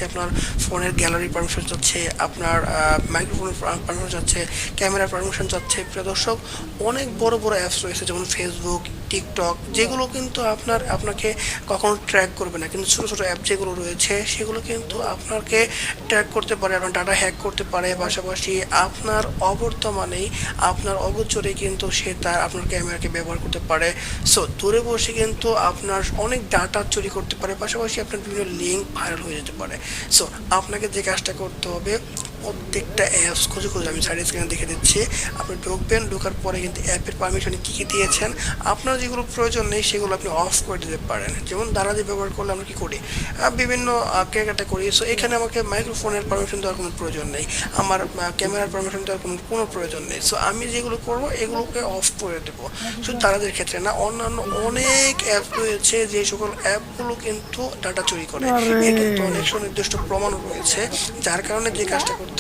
আপনার ফোনের gallery permission চাচ্ছে, আপনার মাইক্রোফোনের পারমিশন চাচ্ছে, ক্যামেরার পারমিশন চাচ্ছে। প্রিয় দর্শক, অনেক বড় বড় অ্যাপস রয়েছে যেমন ফেসবুক, টিকটক, যেগুলো কিন্তু আপনাকে কখনো ট্র্যাক করবে না, কিন্তু ছোট ছোট অ্যাপ যেগুলো রয়েছে সেগুলো কিন্তু আপনাকে ট্র্যাক করতে পারে, আপনার ডাটা হ্যাক করতে পারে। পাশাপাশি আপনার অবর্তমানেই, আপনার অগোচরে কিন্তু সে আপনার ক্যামেরাকে ব্যবহার করতে পারে। সো দূরে বসে কিন্তু আপনার অনেক ডাটা চুরি করতে পারে, পাশাপাশি আপনার বিভিন্ন লিঙ্ক ভাইরাল হয়ে যেতে পারে। সো আপনাকে যে কাজটা করতে হবে, প্রত্যেকটা অ্যাপস খুঁজে খুঁজে আমি সাইড স্ক্রিনে দেখে দিচ্ছি, আপনি ঢুকবেন, ঢোকার পরে কিন্তু অ্যাপের পারমিশনে কী কী দিয়েছেন, আপনার যেগুলো প্রয়োজন নেই সেগুলো আপনি অফ করে দিতে পারেন। যেমন দারাজি ব্যবহার করলে আমরা কী করি, বিভিন্ন কেনাকাটা করি। সো এখানে আমাকে মাইক্রোফোনের পারমিশন দেওয়ার কোনো প্রয়োজন নেই, আমার ক্যামেরার পারমিশন দেওয়ার কোনো প্রয়োজন নেই। সো আমি যেগুলো করবো এগুলোকে অফ করে দেবো। শুধু দারাজের ক্ষেত্রে না, অন্যান্য অনেক অ্যাপ রয়েছে যে সকল অ্যাপগুলো কিন্তু ডাটা চুরি করে। আরে এর কিন্তু অনেক সুনির্দিষ্ট প্রমাণও রয়েছে, যার কারণে যে কাজটা করতে